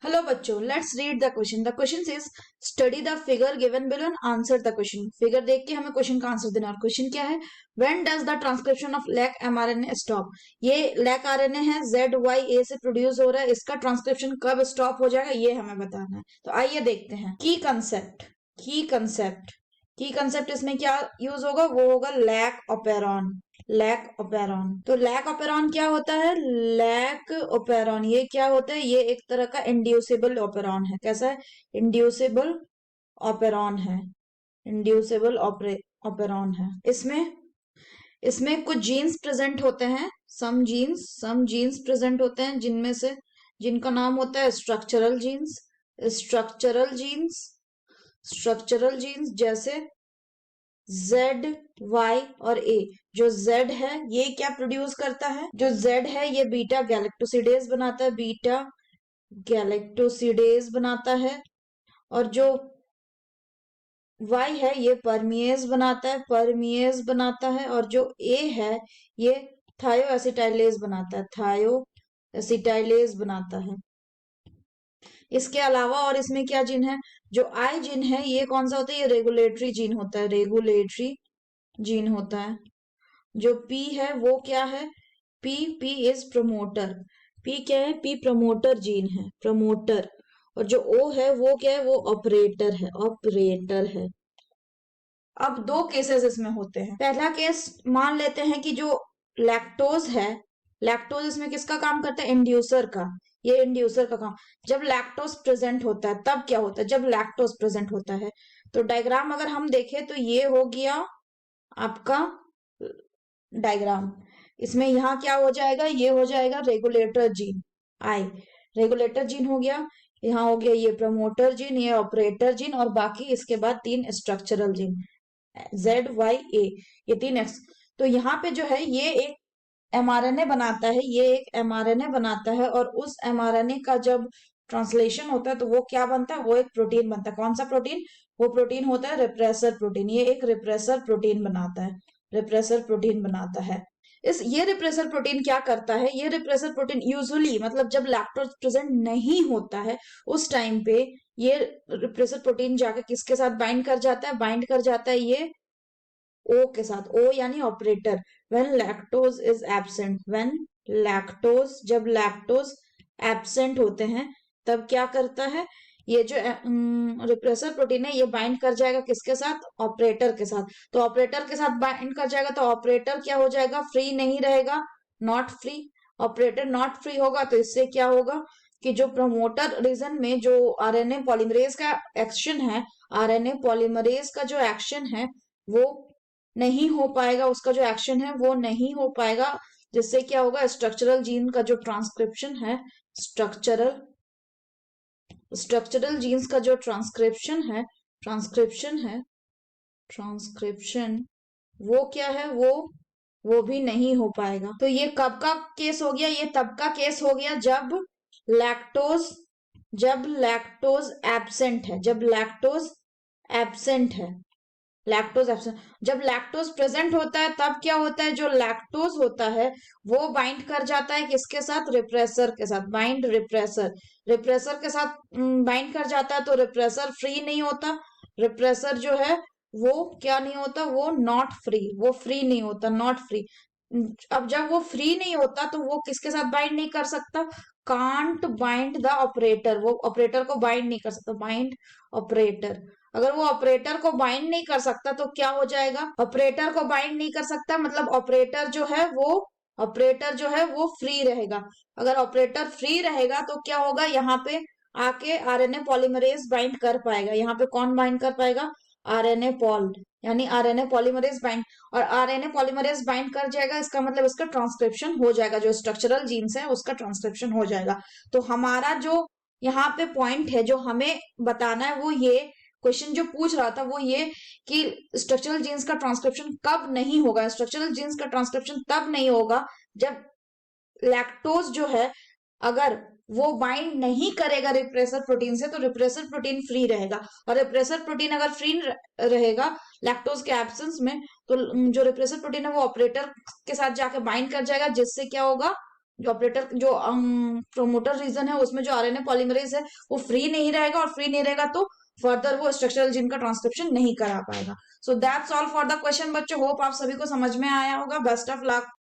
Hello बच्चों, let's read the question. The question says study the figure given below and answer the question. Figure देख के हमें question का answer देना। और क्वेश्चन क्या है? When does the transcription of lac mRNA stop? ये lac RNA है, ZYA से प्रोड्यूस हो रहा है, इसका ट्रांसक्रिप्शन कब स्टॉप हो जाएगा ये हमें बताना है। तो आइए देखते हैं। की कंसेप्ट इसमें क्या यूज होगा? वो होगा लैक ओपेरॉन। तो लैक ओपेरॉन क्या होता है? लैक ओपेरॉन ये क्या होता है? ये एक तरह का इंड्यूसिबल ओपेरॉन है। कैसा है? इंड्यूसिबल ओपेरॉन है। इंड्यूसिबल ओपेरॉन है। इसमें इसमें कुछ जीन्स प्रेजेंट होते हैं। सम जीन्स प्रेजेंट होते हैं, जिनमें से जिनका नाम होता है structural genes. Structural genes structural genes जैसे जेड, वाई और ए। जो जेड है ये क्या प्रोड्यूस करता है? जो जेड है ये बीटा गैलेक्टोसिडेज बनाता है, बीटा गैलेक्टोसिडेज बनाता है। और जो वाई है ये परमिएज बनाता है। और जो ए है ये थायोएसिटाइलेज बनाता है। इसके अलावा और इसमें क्या जीन है? जो आई जीन है ये कौन सा होता है? ये रेगुलेटरी जीन होता है। जो पी है वो क्या है? P is promoter. पी क्या है? पी प्रमोटर जीन है, प्रमोटर। और जो ओ है वो क्या है? वो ऑपरेटर है। अब दो केसेस इसमें होते हैं। पहला केस मान लेते हैं कि जो लैक्टोज है, लैक्टोज इसमें किसका काम करता है? इंड्यूसर का। ये इंड्यूसर का काम। जब लैक्टोज प्रेजेंट होता है तब क्या होता है? जब लैक्टोज प्रेजेंट होता है तो डायग्राम अगर हम देखें तो ये हो गया आपका डायग्राम। इसमें यहाँ क्या हो जाएगा? ये हो जाएगा रेगुलेटर जीन, आई रेगुलेटर जीन हो गया। यहाँ हो गया ये प्रमोटर जीन, ये ऑपरेटर जीन, और बाकी इसके बाद 3 स्ट्रक्चरल जीन ZYA, ये 3 एक्स। तो यहाँ पे जो है ये एक एमआरएनए बनाता है, और उस एमआरएनए का जब ट्रांसलेशन होता है तो वो क्या बनता है? वो एक प्रोटीन बनता है। कौन सा प्रोटीन? वो प्रोटीन होता है रिप्रेसर प्रोटीन। ये एक रिप्रेसर प्रोटीन बनाता है। ये रिप्रेसर प्रोटीन क्या करता है? ये रिप्रेसर प्रोटीन यूजुअली मतलब जब लैक्टोज प्रेजेंट नहीं होता है उस टाइम पे ये रिप्रेसर प्रोटीन जाके किसके साथ बाइंड कर जाता है? ये ओ के साथ। ओ यानी ऑपरेटर। जब लैक्टोज एब्सेंट होते हैं तब क्या करता है? ये जो रिप्रेसर प्रोटीन है ये बाइंड कर जाएगा किसके साथ? ऑपरेटर के साथ। तो ऑपरेटर के साथ बाइंड कर जाएगा तो ऑपरेटर क्या हो जाएगा? फ्री नहीं रहेगा, not free. Operator not free होगा तो इससे क्या होगा कि जो प्रमोटर रीजन में जो आरएनए पॉलीमरेज का एक्शन है, आरएनए पॉलीमरेज का जो एक्शन है वो नहीं हो पाएगा, उसका जो एक्शन है वो नहीं हो पाएगा। जिससे क्या होगा? स्ट्रक्चरल जीन का जो ट्रांसक्रिप्शन है, स्ट्रक्चरल जीन्स का जो ट्रांसक्रिप्शन वो क्या है? वो भी नहीं हो पाएगा। तो ये कब का केस हो गया? ये तब का केस हो गया लैक्टोज जब लैक्टोज एब्सेंट है। जब लैक्टोज प्रेजेंट होता है तब क्या होता है? जो लैक्टोज होता है वो बाइंड कर जाता है किसके साथ? रिप्रेसर के साथ। रिप्रेसर के साथ बाइंड कर जाता है तो रिप्रेसर फ्री नहीं होता। रिप्रेसर जो है वो क्या नहीं होता? वो फ्री नहीं होता, नॉट फ्री। अब जब वो फ्री नहीं होता तो वो किसके साथ बाइंड नहीं कर सकता? Can't bind the operator. वो ऑपरेटर को बाइंड नहीं कर सकता, बाइंड ऑपरेटर। अगर वो ऑपरेटर को बाइंड नहीं कर सकता तो क्या हो जाएगा? ऑपरेटर को बाइंड नहीं कर सकता मतलब ऑपरेटर जो है वो फ्री रहेगा। अगर ऑपरेटर फ्री रहेगा तो क्या होगा? यहाँ पे आके आरएनए पॉलीमरेज बाइंड कर पाएगा। यहाँ पे कौन बाइंड कर पाएगा? RNA polymerase bind. और आरएनए पॉलीमरेज बाइंड कर जाएगा इसका मतलब इसका ट्रांसक्रिप्शन हो जाएगा। जो स्ट्रक्चरल जीन्स है उसका ट्रांसक्रिप्शन हो जाएगा। तो हमारा जो यहाँ पे पॉइंट है जो हमें बताना है वो ये, क्वेश्चन जो पूछ रहा था वो ये कि स्ट्रक्चरल जीन्स का ट्रांसक्रिप्शन कब नहीं होगा? स्ट्रक्चरल जीन्स का ट्रांसक्रिप्शन तब नहीं होगा जब लैक्टोज जो है अगर वो बाइंड नहीं करेगा रिप्रेसर प्रोटीन से तो रिप्रेसर प्रोटीन फ्री रहेगा। और रिप्रेसर प्रोटीन अगर फ्री रहेगा लैक्टोज के एब्सेंस में तो जो रिप्रेसर प्रोटीन है वो ऑपरेटर के साथ जाके बाइंड कर जाएगा, जिससे क्या होगा? जो ऑपरेटर जो प्रोमोटर रीजन है उसमें जो आरएनए पॉलीमरेज है वो फ्री नहीं रहेगा, और फ्री नहीं रहेगा तो फर्दर वो स्ट्रक्चरल जीन का ट्रांसक्रिप्शन नहीं करा पाएगा। So that's all for the question बच्चों। होप आप सभी को समझ में आया होगा। Best of luck.